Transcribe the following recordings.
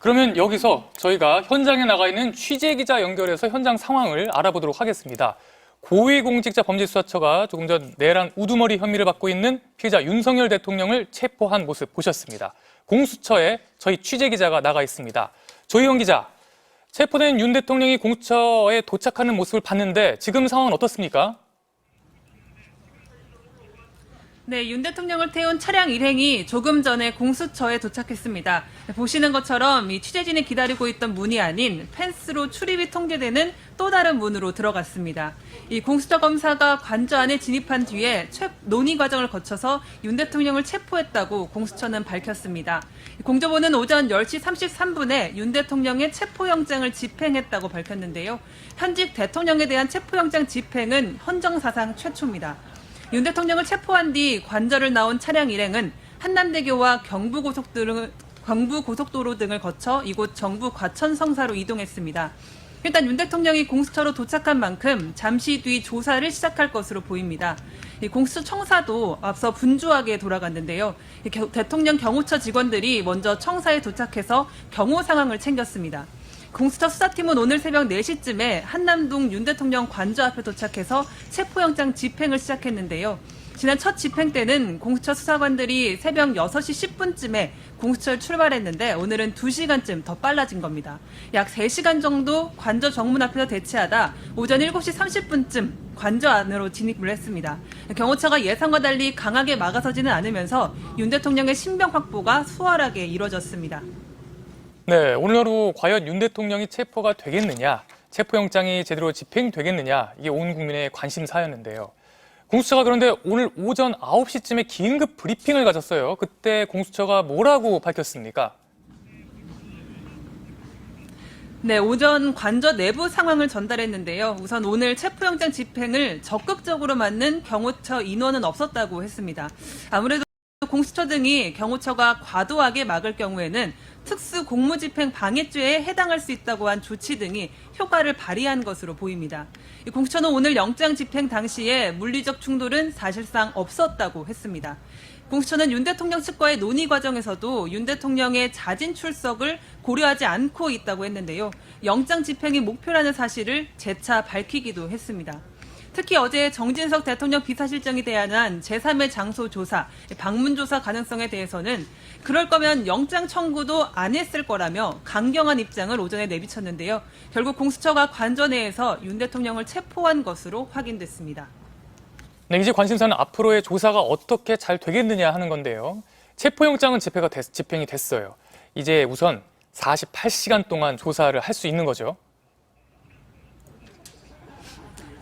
그러면 여기서 저희가 현장에 나가 있는 취재기자 연결해서 현장 상황을 알아보도록 하겠습니다. 고위공직자범죄수사처가 조금 전 내란 우두머리 혐의를 받고 있는 피해자 윤석열 대통령을 체포한 모습 보셨습니다. 공수처에 저희 취재기자가 나가 있습니다. 조희영 기자, 체포된 윤 대통령이 공수처에 도착하는 모습을 봤는데 지금 상황은 어떻습니까? 네, 윤 대통령을 태운 차량 일행이 조금 전에 공수처에 도착했습니다. 보시는 것처럼 이 취재진이 기다리고 있던 문이 아닌 펜스로 출입이 통제되는 또 다른 문으로 들어갔습니다. 이 공수처 검사가 관저 안에 진입한 뒤에 논의 과정을 거쳐서 윤 대통령을 체포했다고 공수처는 밝혔습니다. 공조보는 오전 10시 33분에 윤 대통령의 체포영장을 집행했다고 밝혔는데요. 현직 대통령에 대한 체포영장 집행은 헌정사상 최초입니다. 윤 대통령을 체포한 뒤 관저를 나온 차량 일행은 한남대교와 경부고속도로 등을 거쳐 이곳 정부 과천성사로 이동했습니다. 일단 윤 대통령이 공수처로 도착한 만큼 잠시 뒤 조사를 시작할 것으로 보입니다. 공수처 청사도 앞서 분주하게 돌아갔는데요. 대통령 경호처 직원들이 먼저 청사에 도착해서 경호 상황을 챙겼습니다. 공수처 수사팀은 오늘 새벽 4시쯤에 한남동 윤 대통령 관저 앞에 도착해서 체포영장 집행을 시작했는데요. 지난 첫 집행 때는 공수처 수사관들이 새벽 6시 10분쯤에 공수처를 출발했는데 오늘은 2시간쯤 더 빨라진 겁니다. 약 3시간 정도 관저 정문 앞에서 대치하다 오전 7시 30분쯤 관저 안으로 진입을 했습니다. 경호처가 예상과 달리 강하게 막아서지는 않으면서 윤 대통령의 신병 확보가 수월하게 이루어졌습니다. 네, 오늘 하루 과연 윤 대통령이 체포가 되겠느냐, 체포영장이 제대로 집행되겠느냐, 이게 온 국민의 관심사였는데요. 공수처가 그런데 오늘 오전 9시쯤에 긴급 브리핑을 가졌어요. 그때 공수처가 뭐라고 밝혔습니까? 네, 오전 관저 내부 상황을 전달했는데요. 우선 오늘 체포영장 집행을 적극적으로 막는 경호처 인원은 없었다고 했습니다. 아무래도 공수처 등이 경호처가 과도하게 막을 경우에는 특수공무집행 방해죄에 해당할 수 있다고 한 조치 등이 효과를 발휘한 것으로 보입니다. 공수처는 오늘 영장 집행 당시에 물리적 충돌은 사실상 없었다고 했습니다. 공수처는 윤 대통령 측과의 논의 과정에서도 윤 대통령의 자진 출석을 고려하지 않고 있다고 했는데요. 영장 집행이 목표라는 사실을 재차 밝히기도 했습니다. 특히 어제 정진석 대통령 비서실장이 대안한 제3의 장소 조사, 방문 조사 가능성에 대해서는 그럴 거면 영장 청구도 안 했을 거라며 강경한 입장을 오전에 내비쳤는데요. 결국 공수처가 관저 내에서 윤 대통령을 체포한 것으로 확인됐습니다. 네, 이제 관심사는 앞으로의 조사가 어떻게 잘 되겠느냐 하는 건데요. 체포영장은 집행이 됐어요. 이제 우선 48시간 동안 조사를 할 수 있는 거죠.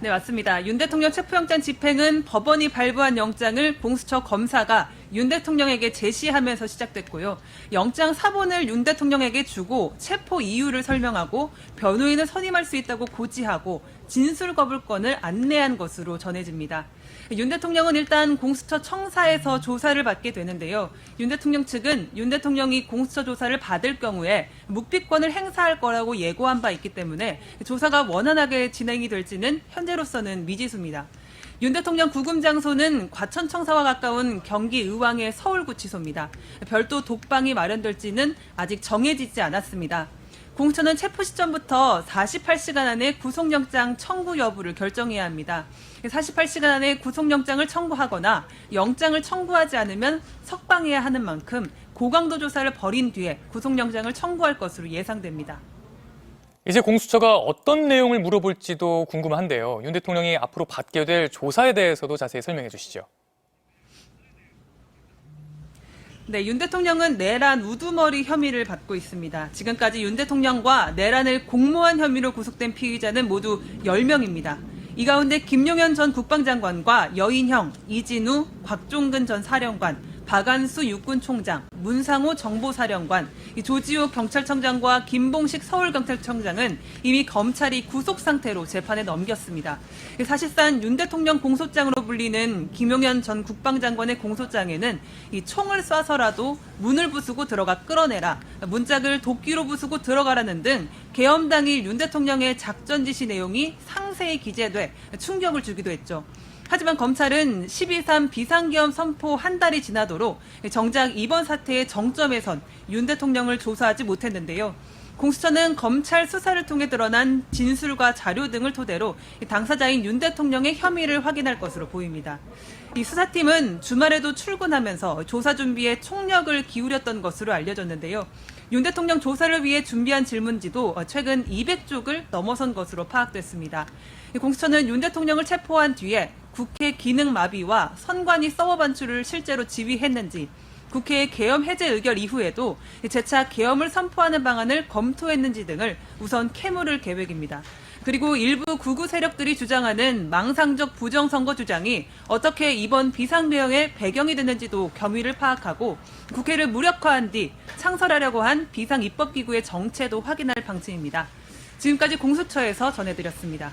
네, 맞습니다. 윤 대통령 체포영장 집행은 법원이 발부한 영장을 공수처 검사가 윤 대통령에게 제시하면서 시작됐고요. 영장 사본을 윤 대통령에게 주고 체포 이유를 설명하고 변호인을 선임할 수 있다고 고지하고 진술 거부권을 안내한 것으로 전해집니다. 윤 대통령은 일단 공수처 청사에서 조사를 받게 되는데요. 윤 대통령 측은 윤 대통령이 공수처 조사를 받을 경우에 묵비권을 행사할 거라고 예고한 바 있기 때문에 조사가 원활하게 진행이 될지는 현재로서는 미지수입니다. 윤 대통령 구금 장소는 과천청사와 가까운 경기 의왕의 서울구치소입니다. 별도 독방이 마련될지는 아직 정해지지 않았습니다. 공수처는 체포 시점부터 48시간 안에 구속영장 청구 여부를 결정해야 합니다. 48시간 안에 구속영장을 청구하거나 영장을 청구하지 않으면 석방해야 하는 만큼 고강도 조사를 벌인 뒤에 구속영장을 청구할 것으로 예상됩니다. 이제 공수처가 어떤 내용을 물어볼지도 궁금한데요. 윤 대통령이 앞으로 받게 될 조사에 대해서도 자세히 설명해 주시죠. 네, 윤 대통령은 내란 우두머리 혐의를 받고 있습니다. 지금까지 윤 대통령과 내란을 공모한 혐의로 구속된 피의자는 모두 10명입니다. 이 가운데 김용현 전 국방장관과 여인형, 이진우, 곽종근 전 사령관, 박안수 육군총장, 문상호 정보사령관, 조지호 경찰청장과 김봉식 서울경찰청장은 이미 검찰이 구속 상태로 재판에 넘겼습니다. 사실상 윤 대통령 공소장으로 불리는 김용현 전 국방장관의 공소장에는 이 총을 쏴서라도 문을 부수고 들어가 끌어내라, 문짝을 도끼로 부수고 들어가라는 등 계엄 당일 윤 대통령의 작전 지시 내용이 상세히 기재돼 충격을 주기도 했죠. 하지만 검찰은 12.3 비상계엄 선포 한 달이 지나도록 정작 이번 사태의 정점에선 윤 대통령을 조사하지 못했는데요. 공수처는 검찰 수사를 통해 드러난 진술과 자료 등을 토대로 당사자인 윤 대통령의 혐의를 확인할 것으로 보입니다. 이 수사팀은 주말에도 출근하면서 조사 준비에 총력을 기울였던 것으로 알려졌는데요. 윤 대통령 조사를 위해 준비한 질문지도 최근 200쪽을 넘어선 것으로 파악됐습니다. 공수처는 윤 대통령을 체포한 뒤에 국회 기능 마비와 선관위 서버 반출을 실제로 지휘했는지, 국회의 계엄 해제 의결 이후에도 재차 계엄을 선포하는 방안을 검토했는지 등을 우선 캐물을 계획입니다. 그리고 일부 극우 세력들이 주장하는 망상적 부정선거 주장이 어떻게 이번 비상대응의 배경이 됐는지도 겸위를 파악하고 국회를 무력화한 뒤 창설하려고 한 비상입법기구의 정체도 확인할 방침입니다. 지금까지 공수처에서 전해드렸습니다.